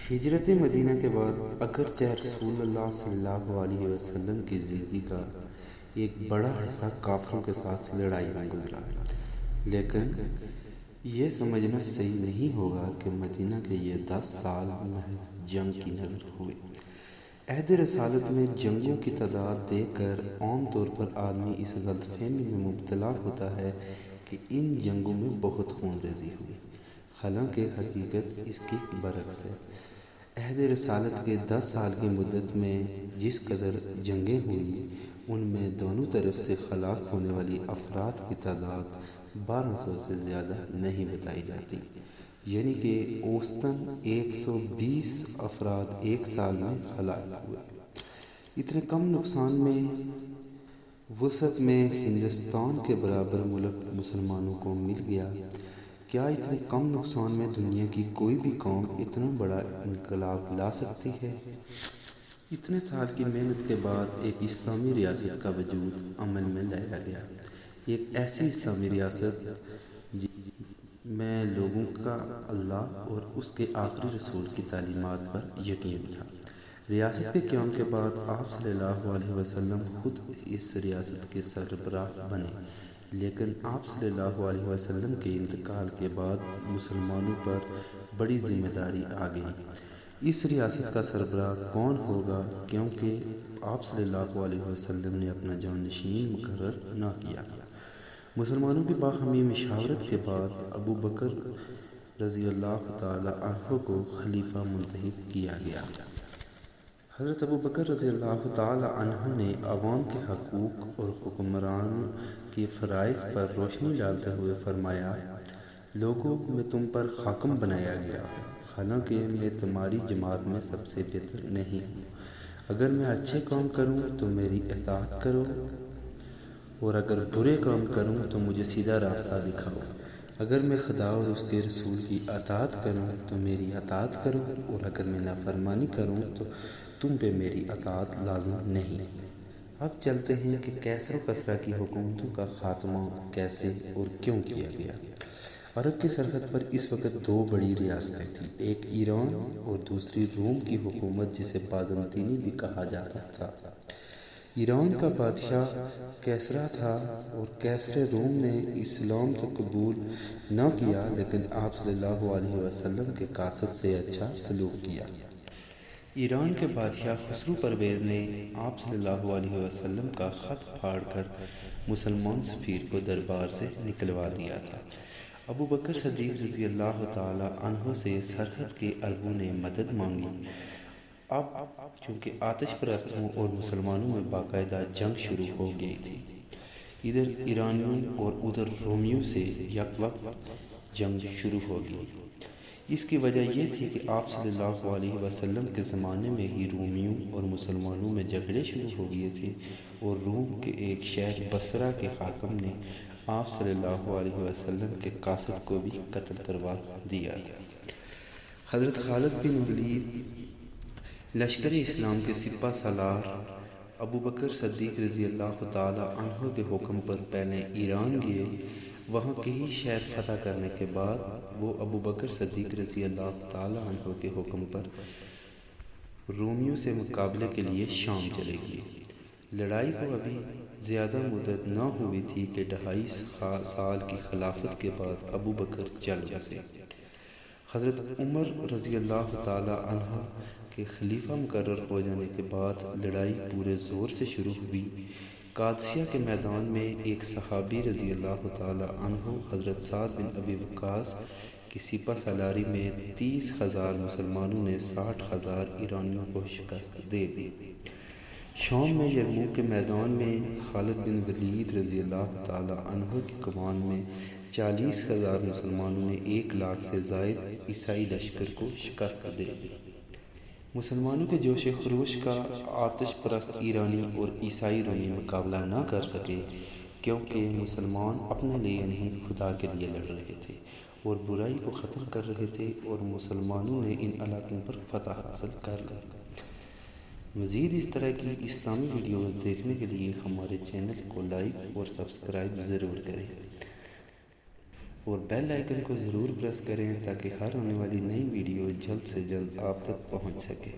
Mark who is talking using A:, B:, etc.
A: ہجرت مدینہ کے بعد اگرچہ رسول اللہ صلی اللہ علیہ وسلم کی زندگی کا ایک بڑا حصہ کافروں کے ساتھ لڑائی میں گزرا، لیکن یہ سمجھنا صحیح نہیں ہوگا کہ مدینہ کے یہ 10 سال محض جنگ کی نظر ہوئے۔ عہد رسالت میں جنگوں کی تعداد دیکھ کر عام طور پر آدمی اس غلط فہمی میں مبتلا ہوتا ہے کہ ان جنگوں میں بہت خون ریزی ہوئی، حالانکہ حقیقت اس کی برعکس ہے۔ عہد رسالت کے 10 سال کی مدت میں جس قدر جنگیں ہوئی، ان میں دونوں طرف سے ہلاک ہونے والی افراد کی تعداد 1200 سے زیادہ نہیں بتائی جاتی، یعنی کہ اوسطاً 120 افراد ایک سال میں ہلاک ہوئے۔ اتنے کم نقصان میں وسعت میں ہندوستان کے برابر ملک مسلمانوں کو مل گیا۔ کیا اتنے کم نقصان میں دنیا کی کوئی بھی قوم اتنا بڑا انقلاب لا سکتی ہے؟ اتنے سال کی محنت کے بعد ایک اسلامی ریاست کا وجود عمل میں لایا گیا، ایک ایسی اسلامی ریاست میں لوگوں کا اللہ اور اس کے آخری رسول کی تعلیمات پر یقین تھا۔ ریاست کے قیام کے بعد آپ صلی اللہ علیہ وسلم خود اس ریاست کے سربراہ بنے، لیکن آپ صلی اللہ علیہ وسلم کے انتقال کے بعد مسلمانوں پر بڑی ذمہ داری آ گئی۔ اس ریاست کا سربراہ کون ہوگا؟ کیونکہ آپ صلی اللہ علیہ وسلم نے اپنا جانشین مقرر نہ کیا تھا۔ مسلمانوں کی باہمی مشاورت کے بعد ابو بکر رضی اللہ تعالی عنہ کو خلیفہ منتخب کیا گیا۔ حضرت ابو بکر رضی اللہ تعالی عنہ نے عوام کے حقوق اور حکمران کے فرائض پر روشنی ڈالتے ہوئے فرمایا، لوگوں میں تم پر حاکم بنایا گیا ہوں، حالانکہ میں تمہاری جماعت میں سب سے بہتر نہیں ہوں۔ اگر میں اچھے کام کروں تو میری اطاعت کرو، اور اگر برے کام کروں تو مجھے سیدھا راستہ دکھاؤ۔ اگر میں خدا اور اس کے رسول کی اطاعت کروں تو میری اطاعت کرو، اور اگر میں نافرمانی کروں تو تم پہ میری اطاعت لازم نہیں۔ اب چلتے ہیں کہ کیسر و کسریٰ کی حکومتوں کا خاتمہ کیسے اور کیوں کیا گیا۔ عرب کی سرحد پر اس وقت 2 بڑی ریاستیں تھیں، ایک ایران اور دوسری روم کی حکومت جسے بازنطینی بھی کہا جاتا تھا۔ ایران کا بادشاہ کیسرا تھا اور کیسر روم نے اسلام تو قبول نہ کیا، لیکن آپ صلی اللہ علیہ وسلم کے قاصد سے اچھا سلوک کیا۔ ایران کے بادشاہ خسرو پرویز نے آپ صلی اللہ علیہ وسلم کا خط پھاڑ کر مسلمان سفیر کو دربار سے نکلوا دیا تھا۔ ابو بکر صدیق رضی اللہ تعالی عنہ سے سرحد کے عربوں نے مدد مانگی۔ اب چونکہ آتش پرستوں اور مسلمانوں میں باقاعدہ جنگ شروع ہو گئی تھی، ادھر ایرانیوں اور ادھر رومیوں سے یک وقت جنگ شروع ہو گئی۔ اس کی وجہ یہ تھی کہ آپ صلی اللہ علیہ وسلم کے زمانے میں ہی رومیوں اور مسلمانوں میں جھگڑے شروع ہو گئے تھے، اور روم کے ایک شہر بصرہ کے حاکم نے آپ صلی اللہ علیہ وسلم کے قاصد کو بھی قتل کروا دیا تھا۔ حضرت خالد بن ولید لشکر اسلام کے سپہ سالار ابو بکر صدیق رضی اللہ تعالی عنہ کے حکم پر پہلے ایران گئے۔ وہاں کئی شہر فتح کرنے کے بعد وہ ابو بکر صدیق رضی اللہ تعالی عنہ کے حکم پر رومیوں سے مقابلے کے لیے شام چلے گئے۔ لڑائی کو ابھی زیادہ مدت نہ ہوئی تھی کہ 2.5 سال کی خلافت کے بعد ابو بکر چل بسے۔ حضرت عمر رضی اللہ تعالی عنہ کے خلیفہ مقرر ہو جانے کے بعد لڑائی پورے زور سے شروع ہوئی۔ قادسیہ کے میدان میں ایک صحابی رضی اللہ تعالی عنہ حضرت سعد بن ابی وقاص کی سپہ سالاری میں 30,000 مسلمانوں نے 60,000 ایرانیوں کو شکست دے دی۔ شام میں یرموک کے میدان میں خالد بن ولید رضی اللہ تعالی عنہ کی کمان میں 40,000 مسلمانوں نے 1 لاکھ سے زائد عیسائی لشکر کو شکست دے دی۔ مسلمانوں کے جوش خروش کا آتش پرست ایرانی اور عیسائی رومی مقابلہ نہ کر سکے، کیونکہ مسلمان اپنے لیے نہیں خدا کے لیے لڑ رہے تھے اور برائی کو ختم کر رہے تھے، اور مسلمانوں نے ان علاقوں پر فتح حاصل کر لی۔ مزید اس طرح کی اسلامی ویڈیوز دیکھنے کے لیے ہمارے چینل کو لائک اور سبسکرائب ضرور کریں، اور بیل آئیکن کو ضرور پریس کریں تاکہ ہر آنے والی نئی ویڈیو جلد سے جلد آپ تک پہنچ سکے۔